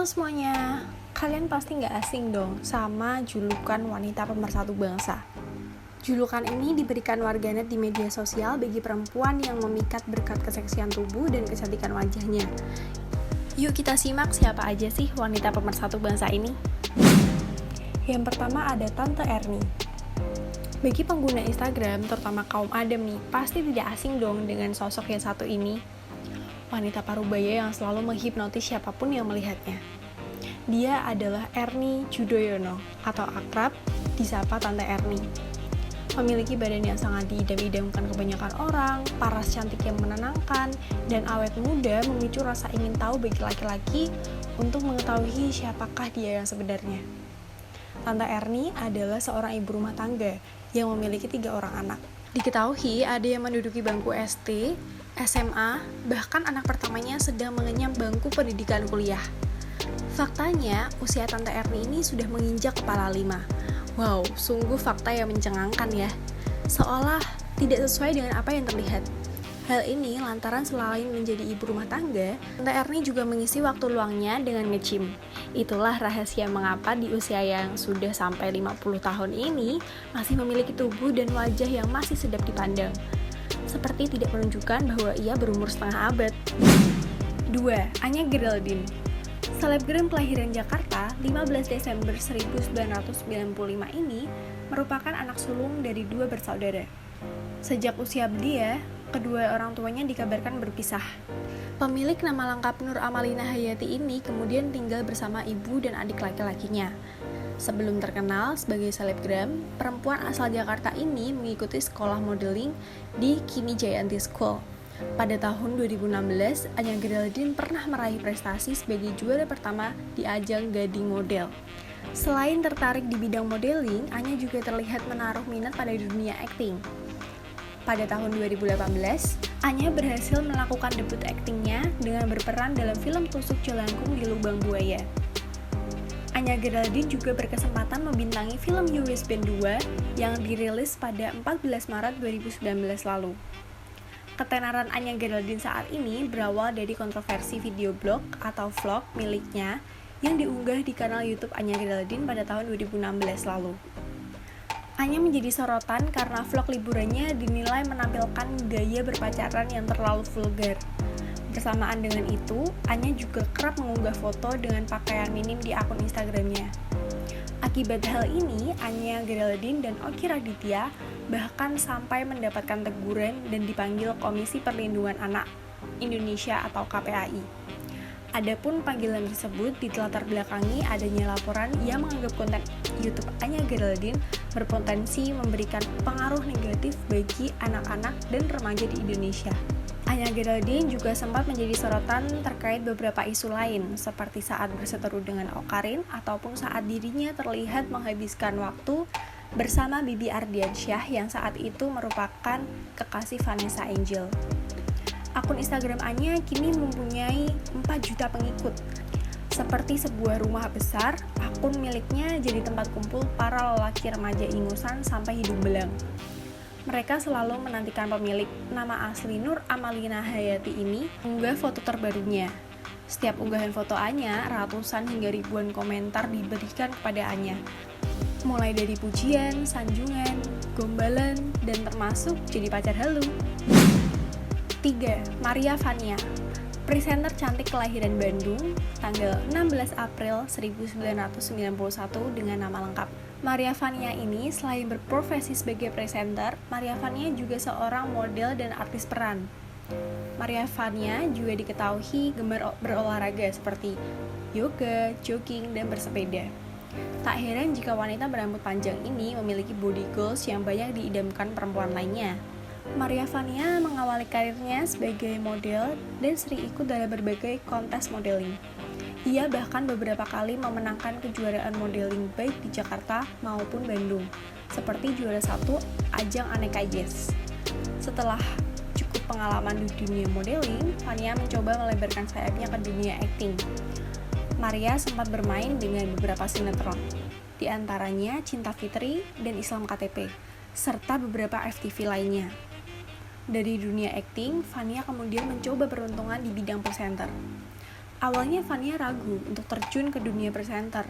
semuanya, kalian pasti nggak asing dong sama julukan wanita pemersatu bangsa. Julukan ini diberikan warganet di media sosial bagi perempuan yang memikat berkat keseksian tubuh dan kecantikan wajahnya. Yuk kita simak siapa aja sih wanita pemersatu bangsa ini. Yang pertama ada Tante Erni. Bagi pengguna Instagram, terutama kaum Adam nih, pasti tidak asing dong dengan sosok yang satu ini. Wanita parubaya yang selalu menghipnotis siapapun yang melihatnya. Dia adalah Erni Judoyono atau akrab disapa Tante Erni. Memiliki badan yang sangat diidam-idamkan kebanyakan orang, paras cantik yang menenangkan, dan awet muda memicu rasa ingin tahu bagi laki-laki untuk mengetahui siapakah dia yang sebenarnya. Tante Erni adalah seorang ibu rumah tangga yang memiliki 3 orang anak. Diketahui ada yang menduduki bangku SD, SMA, bahkan anak pertamanya sedang mengenyam bangku pendidikan kuliah. Faktanya, usia Tante Erni ini sudah menginjak kepala 5. Wow, sungguh fakta yang mencengangkan ya. Seolah tidak sesuai dengan apa yang terlihat. Hal ini lantaran selain menjadi ibu rumah tangga, Tante Erni juga mengisi waktu luangnya dengan nge-gym. Itulah rahasia mengapa di usia yang sudah sampai 50 tahun ini masih memiliki tubuh dan wajah yang masih sedap dipandang. Seperti tidak menunjukkan bahwa ia berumur setengah abad. 2. Anya Geraldine. Selebgram kelahiran Jakarta 15 Desember 1995 ini merupakan anak sulung dari 2 bersaudara. Sejak usia belia, kedua orang tuanya dikabarkan berpisah. Pemilik nama lengkap Nur Amalina Hayati ini kemudian tinggal bersama ibu dan adik laki-lakinya. Sebelum terkenal sebagai selebgram, perempuan asal Jakarta ini mengikuti sekolah modeling di Kimi Jayanti School. Pada tahun 2016, Anya Geraldine pernah meraih prestasi sebagai juara pertama di ajang Gading Model. Selain tertarik di bidang modeling, Anya juga terlihat menaruh minat pada dunia akting. Pada tahun 2018, Anya berhasil melakukan debut aktingnya dengan berperan dalam film Tusuk Jelangkung di Lubang Buaya. Anya Geraldine juga berkesempatan membintangi film Yowis Band 2 yang dirilis pada 14 Maret 2019 lalu. Ketenaran Anya Geraldine saat ini berawal dari kontroversi video blog atau vlog miliknya yang diunggah di kanal YouTube Anya Geraldine pada tahun 2016 lalu. Anya menjadi sorotan karena vlog liburannya dinilai menampilkan gaya berpacaran yang terlalu vulgar. Bersamaan dengan itu, Anya juga kerap mengunggah foto dengan pakaian minim di akun Instagramnya. Akibat hal ini, Anya Geraldine dan Oki Raditya bahkan sampai mendapatkan teguran dan dipanggil Komisi Perlindungan Anak Indonesia atau KPAI. Adapun panggilan tersebut ditelatar belakangi adanya laporan yang menganggap konten YouTube Anya Geraldine berpotensi memberikan pengaruh negatif bagi anak-anak dan remaja di Indonesia. Anya Geraldine juga sempat menjadi sorotan terkait beberapa isu lain, seperti saat berseteru dengan Awkarin ataupun saat dirinya terlihat menghabiskan waktu bersama Bibi Ardiansyah yang saat itu merupakan kekasih Vanessa Angel. Akun Instagram Anya kini mempunyai 4 juta pengikut. Seperti sebuah rumah besar, akun miliknya jadi tempat kumpul para lelaki remaja ingusan sampai hidung belang. Mereka selalu menantikan pemilik nama asli Nur Amalina Hayati ini mengunggah foto terbarunya. Setiap unggahan foto Anya, ratusan hingga ribuan komentar diberikan kepada Anya. Mulai dari pujian, sanjungan, gombalan, dan termasuk jadi pacar halu. 3. Maria Vania. Presenter cantik kelahiran Bandung, tanggal 16 April 1991 dengan nama lengkap. Maria Vania ini selain berprofesi sebagai presenter, Maria Vania juga seorang model dan artis peran. Maria Vania juga diketahui gemar berolahraga seperti yoga, jogging, dan bersepeda. Tak heran jika wanita berambut panjang ini memiliki body goals yang banyak diidamkan perempuan lainnya. Maria Vania mengawali karirnya sebagai model dan sering ikut dalam berbagai kontes modeling. Ia bahkan beberapa kali memenangkan kejuaraan modeling baik di Jakarta maupun Bandung, seperti juara 1 ajang Aneka Yes. Setelah cukup pengalaman di dunia modeling, Vania mencoba melebarkan sayapnya ke dunia akting. Maria sempat bermain dengan beberapa sinetron, di antaranya Cinta Fitri dan Islam KTP, serta beberapa FTV lainnya. Dari dunia akting, Vania kemudian mencoba peruntungan di bidang presenter. Awalnya Fania ragu untuk terjun ke dunia presenter,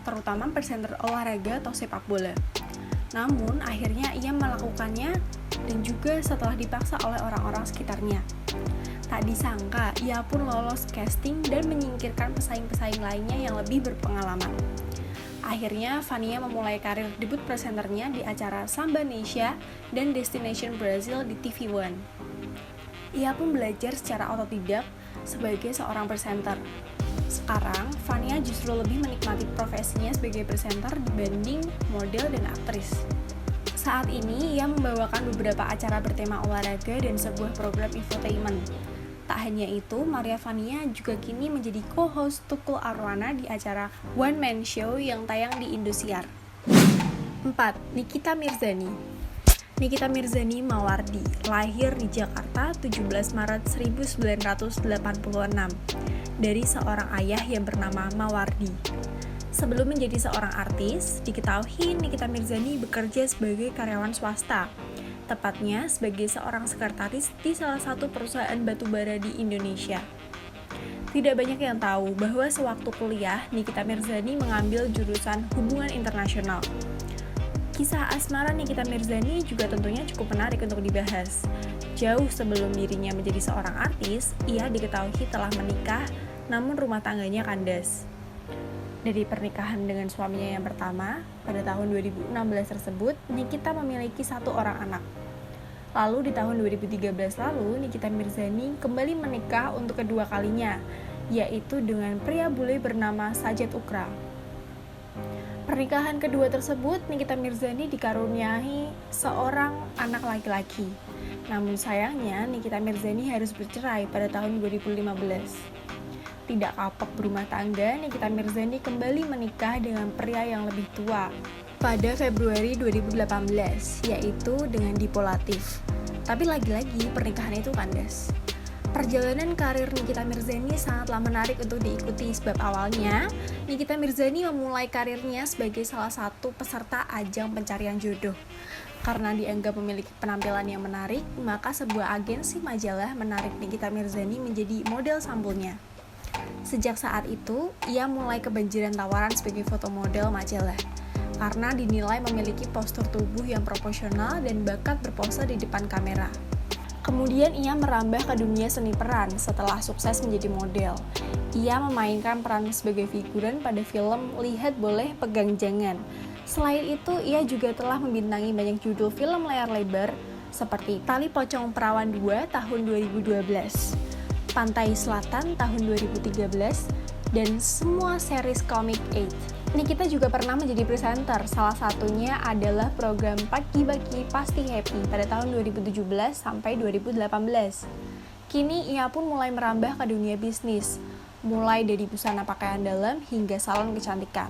terutama presenter olahraga atau sepak bola. Namun akhirnya ia melakukannya dan juga setelah dipaksa oleh orang-orang sekitarnya. Tak disangka, ia pun lolos casting dan menyingkirkan pesaing-pesaing lainnya yang lebih berpengalaman. Akhirnya, Fania memulai karir debut presenternya di acara Samba Nesia dan Destination Brazil di TV One. Ia pun belajar secara otodidak sebagai seorang presenter. Sekarang, Fania justru lebih menikmati profesinya sebagai presenter dibanding model dan aktris. Saat ini, ia membawakan beberapa acara bertema olahraga dan sebuah program infotainment. Tak hanya itu, Maria Fania juga kini menjadi co-host Tukul Arwana di acara One Man Show yang tayang di Indosiar. 4. Nikita Mirzani. Nikita Mirzani Mawardi, lahir di Jakarta 17 Maret 1986, dari seorang ayah yang bernama Mawardi. Sebelum menjadi seorang artis, diketahui Nikita Mirzani bekerja sebagai karyawan swasta, tepatnya sebagai seorang sekretaris di salah satu perusahaan batubara di Indonesia. Tidak banyak yang tahu bahwa sewaktu kuliah, Nikita Mirzani mengambil jurusan hubungan internasional. Kisah asmara Nikita Mirzani juga tentunya cukup menarik untuk dibahas. Jauh sebelum dirinya menjadi seorang artis, ia diketahui telah menikah, namun rumah tangganya kandas. Dari pernikahan dengan suaminya yang pertama, pada tahun 2016 tersebut, Nikita memiliki 1 orang anak. Lalu di tahun 2013 lalu, Nikita Mirzani kembali menikah untuk kedua kalinya, yaitu dengan pria bule bernama Sajat Ukra. Pernikahan kedua tersebut, Nikita Mirzani dikaruniai seorang anak laki-laki. Namun sayangnya, Nikita Mirzani harus bercerai pada tahun 2015. Tidak kapok berumah tangga, Nikita Mirzani kembali menikah dengan pria yang lebih tua pada Februari 2018, yaitu dengan Dipo Latif. Tapi lagi-lagi pernikahan itu kandas. Perjalanan karir Nikita Mirzani sangatlah menarik untuk diikuti sebab awalnya Nikita Mirzani memulai karirnya sebagai salah satu peserta ajang pencarian jodoh. Karena dianggap memiliki penampilan yang menarik, maka sebuah agensi majalah menarik Nikita Mirzani menjadi model sampulnya. Sejak saat itu, ia mulai kebanjiran tawaran sebagai fotomodel majalah karena dinilai memiliki postur tubuh yang proporsional dan bakat berpose di depan kamera. Kemudian ia merambah ke dunia seni peran setelah sukses menjadi model. Ia memainkan peran sebagai figuran pada film Lihat Boleh Pegang Jangan. Selain itu, ia juga telah membintangi banyak judul film layar lebar seperti Tali Pocong Perawan 2 tahun 2012. Pantai Selatan tahun 2013, dan semua series komik 8. Nikita juga pernah menjadi presenter, salah satunya adalah program Pagi-Pagi Pasti Happy pada tahun 2017 sampai 2018. Kini ia pun mulai merambah ke dunia bisnis, mulai dari busana pakaian dalam hingga salon kecantikan.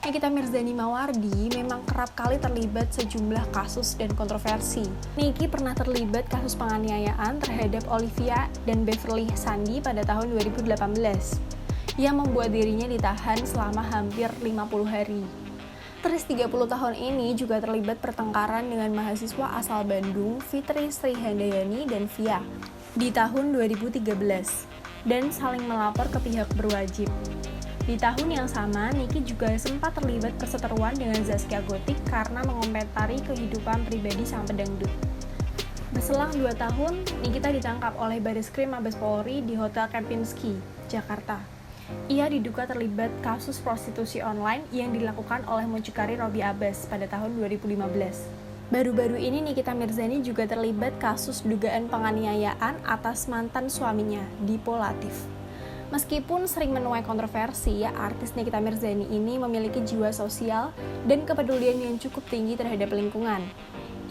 Nikita Mirzani Mawardi memang kerap kali terlibat sejumlah kasus dan kontroversi. Niki pernah terlibat kasus penganiayaan terhadap Olivia dan Beverly Sandi pada tahun 2018. Ia membuat dirinya ditahan selama hampir 50 hari. Terus 30 tahun ini juga terlibat pertengkaran dengan mahasiswa asal Bandung, Fitri Srihandayani dan Via, di tahun 2013, dan saling melapor ke pihak berwajib. Di tahun yang sama, Niki juga sempat terlibat perseteruan dengan Zaskia Gotik karena mengomentari kehidupan pribadi sang pedangdut. Berselang 2 tahun, Nikita ditangkap oleh Bareskrim Mabes Polri di Hotel Kempinski, Jakarta. Ia diduga terlibat kasus prostitusi online yang dilakukan oleh mucikari Robby Abbas pada tahun 2015. Baru-baru ini Nikita Mirzani juga terlibat kasus dugaan penganiayaan atas mantan suaminya, Dipo Latif. Meskipun sering menuai kontroversi, artis Nikita Mirzani ini memiliki jiwa sosial dan kepedulian yang cukup tinggi terhadap lingkungan.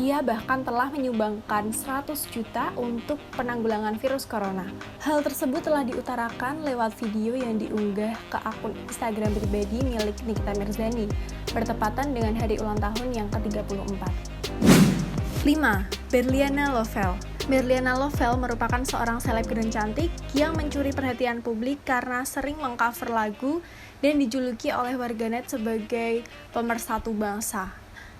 Ia bahkan telah menyumbangkan 100 juta untuk penanggulangan virus corona. Hal tersebut telah diutarakan lewat video yang diunggah ke akun Instagram pribadi milik Nikita Mirzani, bertepatan dengan hari ulang tahun yang ke-34. 5. Berliana Lovell. Berliana Lovell merupakan seorang selebgram cantik yang mencuri perhatian publik karena sering mengcover lagu dan dijuluki oleh warganet sebagai pemersatu bangsa.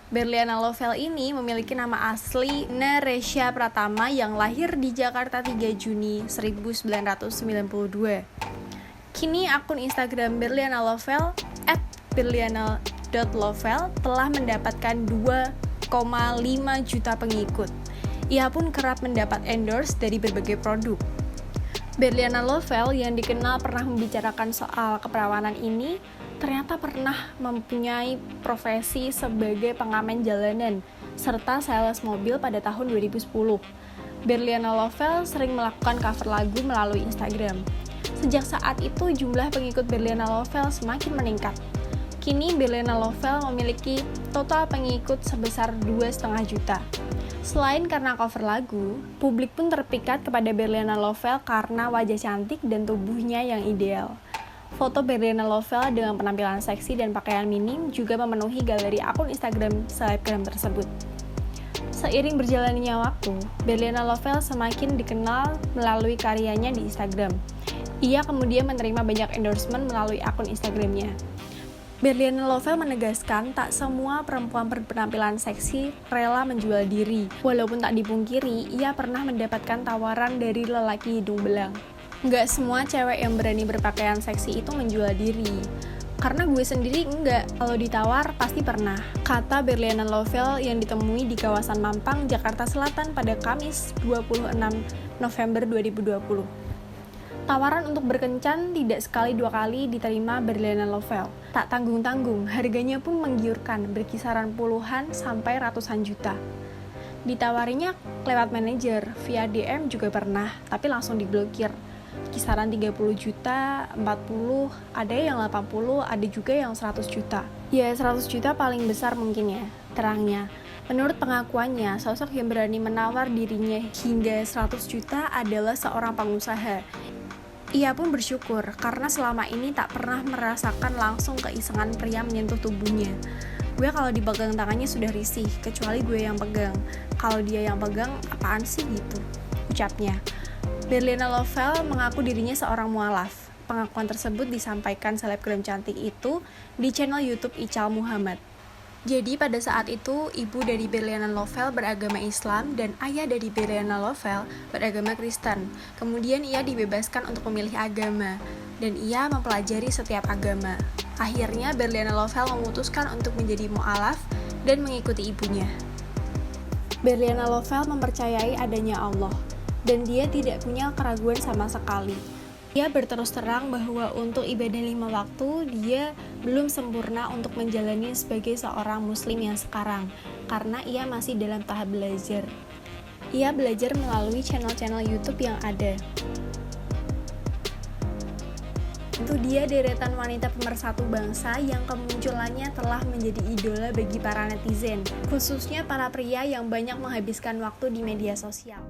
Berliana Lovell ini memiliki nama asli Naresha Pratama yang lahir di Jakarta 3 Juni 1992. Kini akun Instagram Berliana Lovel @berliana.lovel telah mendapatkan 2,5 juta pengikut. Ia pun kerap mendapat endorse dari berbagai produk. Berliana Lovel yang dikenal pernah membicarakan soal keperawanan ini ternyata pernah mempunyai profesi sebagai pengamen jalanan serta sales mobil pada tahun 2010. Berliana Lovel sering melakukan cover lagu melalui Instagram. Sejak saat itu jumlah pengikut Berliana Lovel semakin meningkat. Kini Berliana Lovel memiliki total pengikut sebesar 2,5 juta. Selain karena cover lagu, publik pun terpikat kepada Berliana Lovel karena wajah cantik dan tubuhnya yang ideal. Foto Berliana Lovel dengan penampilan seksi dan pakaian minim juga memenuhi galeri akun Instagram selebgram tersebut. Seiring berjalannya waktu, Berliana Lovel semakin dikenal melalui karyanya di Instagram. Ia kemudian menerima banyak endorsement melalui akun Instagramnya. Berliana Lovel menegaskan tak semua perempuan berpenampilan seksi rela menjual diri. Walaupun tak dipungkiri, ia pernah mendapatkan tawaran dari lelaki hidung belang. Nggak semua cewek yang berani berpakaian seksi itu menjual diri. Karena gue sendiri enggak, kalau ditawar pasti pernah. Kata Berliana Lovel yang ditemui di kawasan Mampang, Jakarta Selatan pada Kamis 26 November 2020. Tawaran untuk berkencan tidak sekali dua kali diterima Berliana Lovel. Tak tanggung-tanggung, harganya pun menggiurkan, berkisaran puluhan sampai ratusan juta. Ditawarinya lewat manajer, via DM juga pernah, tapi langsung diblokir. Kisaran 30 juta, 40, ada yang 80, ada juga yang 100 juta. Ya 100 juta paling besar mungkin ya, terangnya. Menurut pengakuannya, sosok yang berani menawar dirinya hingga 100 juta adalah seorang pengusaha. Ia pun bersyukur karena selama ini tak pernah merasakan langsung keisengan pria menyentuh tubuhnya. Gue kalau dipegang tangannya sudah risih, kecuali gue yang pegang. Kalau dia yang pegang, apaan sih gitu, ucapnya. Berliana Lovel mengaku dirinya seorang mualaf. Pengakuan tersebut disampaikan selebgram cantik itu di channel YouTube Ical Muhammad. Jadi pada saat itu, ibu dari Berliana Lovel beragama Islam dan ayah dari Berliana Lovel beragama Kristen. Kemudian ia dibebaskan untuk memilih agama, dan ia mempelajari setiap agama. Akhirnya Berliana Lovel memutuskan untuk menjadi mu'alaf dan mengikuti ibunya. Berliana Lovel mempercayai adanya Allah, dan dia tidak punya keraguan sama sekali. Dia berterus terang bahwa untuk ibadah 5 waktu, dia belum sempurna untuk menjalani sebagai seorang muslim yang sekarang, karena ia masih dalam tahap belajar. Ia belajar melalui channel-channel YouTube yang ada. Itu dia deretan wanita pemersatu bangsa yang kemunculannya telah menjadi idola bagi para netizen, khususnya para pria yang banyak menghabiskan waktu di media sosial.